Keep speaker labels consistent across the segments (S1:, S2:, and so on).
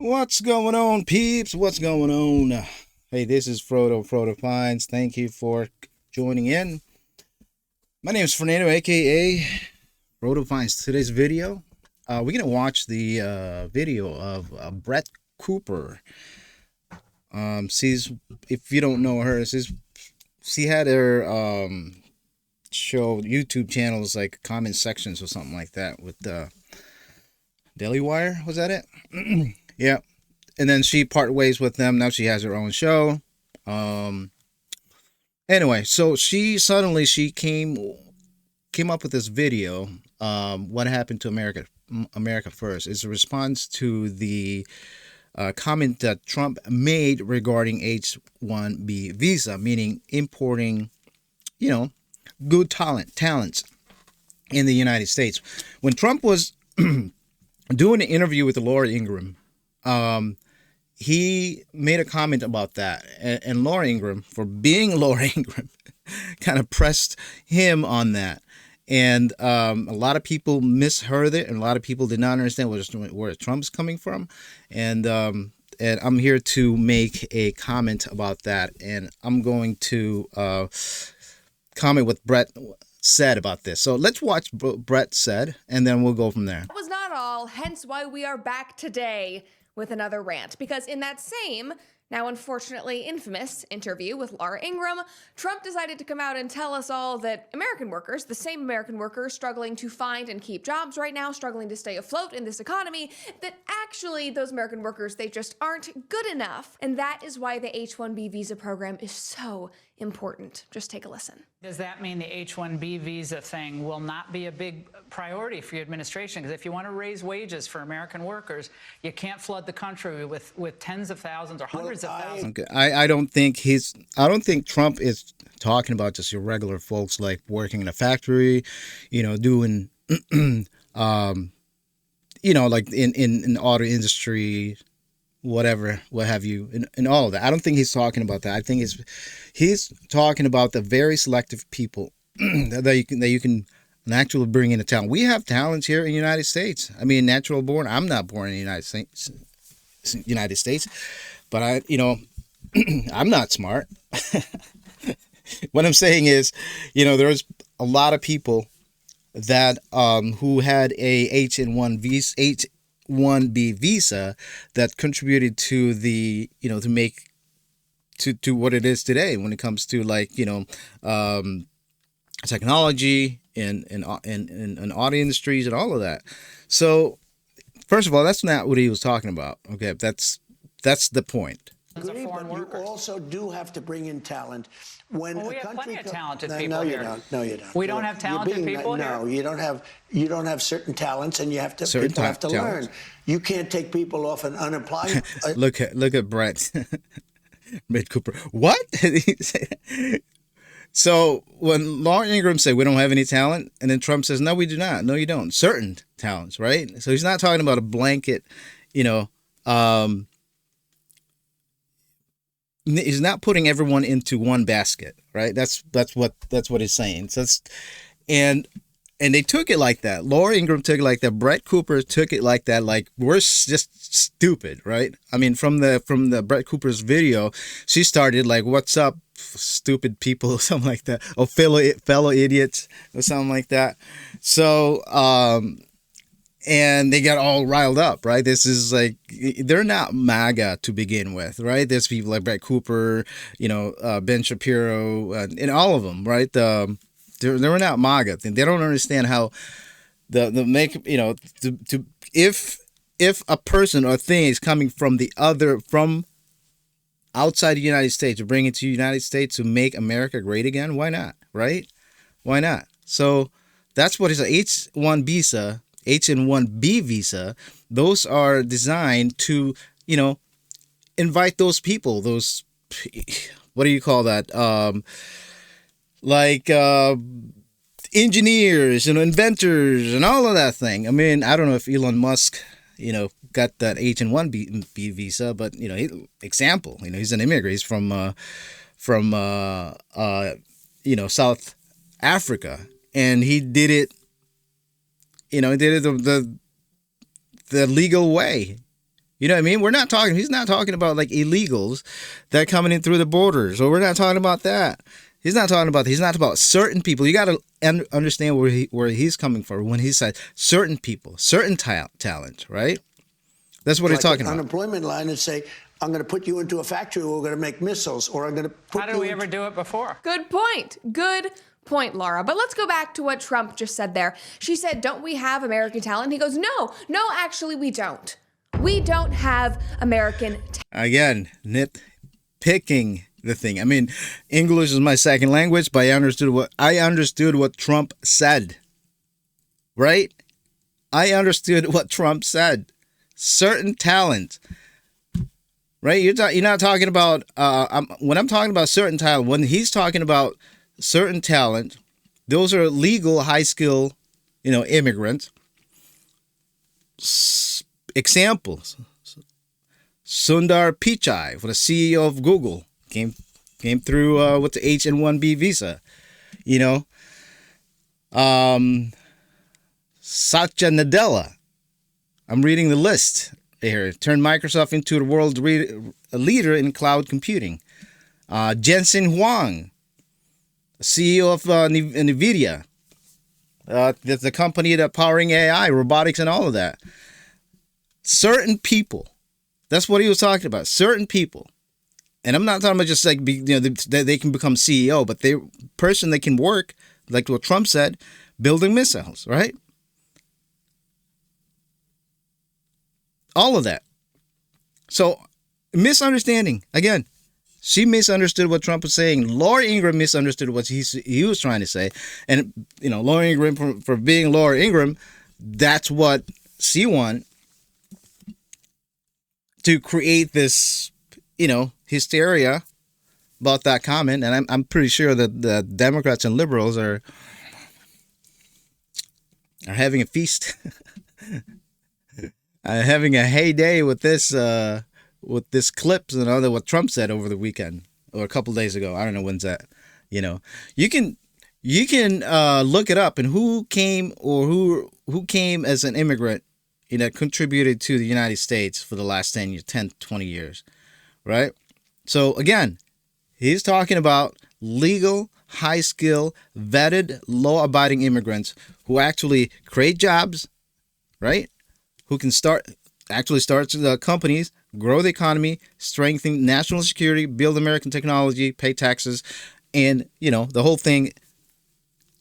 S1: What's going on, peeps? What's going on? Hey, this is Frodo Pines. Thank you for joining in. My name is Fernando, aka Frodo Pines. Today's video, we're gonna watch the video of Brett Cooper. She's, if you don't know her, she had her show YouTube channels like comment sections or something like that with Daily Wire. Was that it? Yeah. And then she part ways with them. Now she has her own show. Um anyway, so she came up with this video. What happened to America first? Is a response to the comment that Trump made regarding H-1B visa, meaning importing, you know, good talents in the United States. When Trump was doing an interview with Laura Ingraham, he made a comment about that, and Laura Ingraham, for being Laura Ingraham, kind of pressed him on that. And a lot of people misheard it, and a lot of people did not understand where Trump's coming from. And I'm here to make a comment about that, and I'm going to comment what Brett said about this. So let's watch what Brett said, and then we'll go from there.
S2: That was not all, hence why we are back today with another rant. Because in that same, now unfortunately infamous, interview with Laura Ingraham, Trump decided to come out and tell us all that American workers, the same American workers struggling to find and keep jobs right now, struggling to stay afloat in this economy, that actually those American workers, they just aren't good enough. And that is why the H-1B visa program is so important. Just take a listen.
S3: Does that mean the H-1B visa thing will not be a big priority for your administration? Because if you want to raise wages for American workers, you can't flood the country with tens of thousands or hundreds of thousands.
S1: Okay, I don't think Trump is talking about just your regular folks like working in a factory, doing, like in auto industry, whatever, what have you, and all of that. I don't think he's talking about that. I think he's talking about the very selective people that you can actually bring into town. We have talents here in the United States. I mean, natural born. I'm not born in the United States, but I'm not smart. What I'm saying is, there's a lot of people that who had a H-1B visa that contributed to the to make to what it is today when it comes to technology and auto industries and all of that. So first of all, that's not what he was talking about. Okay, that's the point.
S4: Agree, but you also do have to bring in talent. When
S3: we
S4: a
S3: have
S4: country
S3: plenty of talented people
S4: no,
S3: here.
S4: you don't. No, you don't.
S3: We don't have talented people here?
S4: No, you don't have. You don't have certain talents, and you have to. People have to
S1: talents.
S4: learn. You can't take people off an unemployment.
S1: Look at Brett. Brett Cooper. What? So when Laura Ingraham said we don't have any talent, and then Trump says no, we do not. No, you don't. Certain talents, right? So he's not talking about a blanket, he's not putting everyone into one basket, right? That's what he's saying. So and they took it like that. Laura Ingraham took it like that. Brett Cooper took it like that. Like, we're just stupid, right? I mean, from the Brett Cooper's video, she started like, "What's up, stupid people," or something like that, or fellow idiots, or something like that. So and they got all riled up, right? This is like, they're not MAGA to begin with, right? There's people like Brett Cooper, Ben Shapiro, and all of them, right? They're not MAGA. They don't understand how the make, if a person or thing is coming from outside the United States to bring it to the United States to make America great again, why not, right? Why not? So that's what is a H-1B visa. Those are designed to, invite those people, those, what do you call that? Engineers and inventors and all of that thing. I mean, I don't know if Elon Musk, got that H-1B visa, but example, he's an immigrant. He's from South Africa, and he did it, the legal way. You know what I mean? He's not talking about like illegals that are coming in through the borders, or we're not talking about that. He's not about certain people. You got to understand where he's coming from when he said certain people, certain talent, right? That's what he's talking about.
S4: Unemployment line and say, I'm going to put you into a factory where we're going to make missiles, or I'm going to put
S3: How did we ever do it before?
S2: Good point. Good point, Laura. But let's go back to what Trump just said there. She said, don't we have American talent? He goes, no, actually we don't. We don't have American talent.
S1: Again, nitpicking the thing. I mean, English is my second language, but I understood what Trump said. Right? I understood what Trump said. Certain talent. Right? You're not talking about when I'm talking about certain talent, when he's talking about certain talent, those are legal high skill, immigrants. Examples. Sundar Pichai, for the CEO of Google, came through with the H-1B visa. Satya Nadella. I'm reading the list here. Turned Microsoft into the world's leader in cloud computing. Jensen Huang, CEO of Nvidia. That's the company that powering AI, robotics, and all of that. Certain people. That's what he was talking about. Certain people. And I'm not talking about just like, they can become CEO, but person that can work, like what Trump said, building missiles, right? All of that. So, misunderstanding. Again, she misunderstood what Trump was saying. Laura Ingraham misunderstood what he was trying to say. And, Laura Ingraham, for being Laura Ingraham, that's what she wanted to create this, hysteria about that comment. And I'm pretty sure that the Democrats and liberals are having a feast, having a heyday with this clips and what Trump said over the weekend or a couple days ago. I don't know when's that. You can look it up, and who came as an immigrant, contributed to the United States for the last 10, 20 years, right? So again, he's talking about legal, high-skill, vetted, law-abiding immigrants who actually create jobs, right? Who can start the companies, grow the economy, strengthen national security, build American technology, pay taxes, and, the whole thing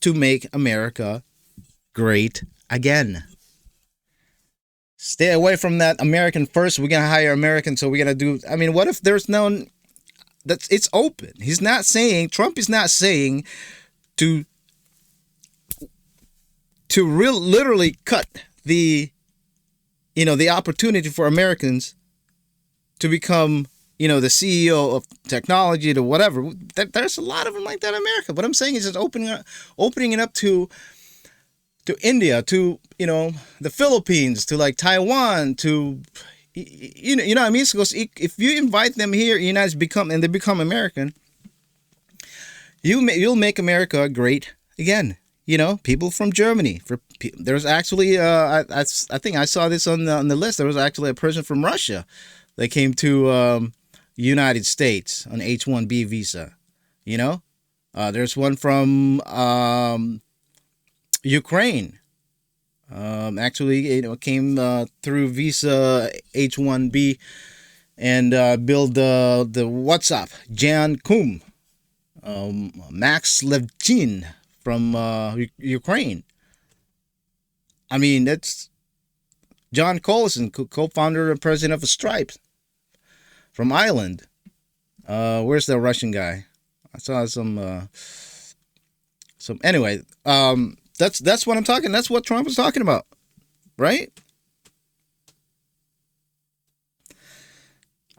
S1: to make America great again. Stay away from that American first. We're going to hire Americans, so we're going to do... I mean, what if there's it's open. Trump is not saying to literally cut the opportunity for Americans to become, the CEO of technology to whatever. There's a lot of them like that in America. What I'm saying is just opening it up to India, to, the Philippines, to like Taiwan, to, what I mean? So if you invite them here, they become American, you'll make America great again. People from Germany. There's actually, I think I saw this on the list. There was actually a person from Russia that came to United States on H-1B visa. There's one from Ukraine. Actually, came through visa H-1B and build the WhatsApp. Jan Kum, Max Levchin from Ukraine. I mean, that's John Collison, co-founder and president of Stripe from Ireland. Where's the Russian guy? I saw some. Anyway, that's what I'm talking. That's what Trump was talking about, right?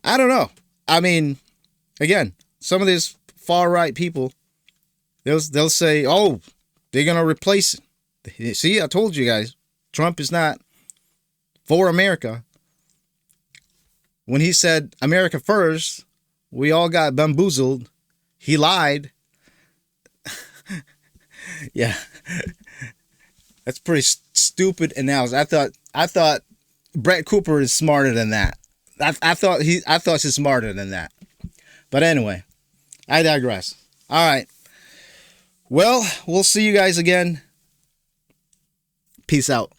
S1: I don't know. I mean, again, some of these far right people, they'll say, "Oh, they're gonna replace it." See, I told you guys, Trump is not for America. When he said America first, we all got bamboozled. He lied. Yeah. That's pretty stupid analysis. I thought Brett Cooper is smarter than that. I thought she's smarter than that. But anyway, I digress. All right. Well, we'll see you guys again. Peace out.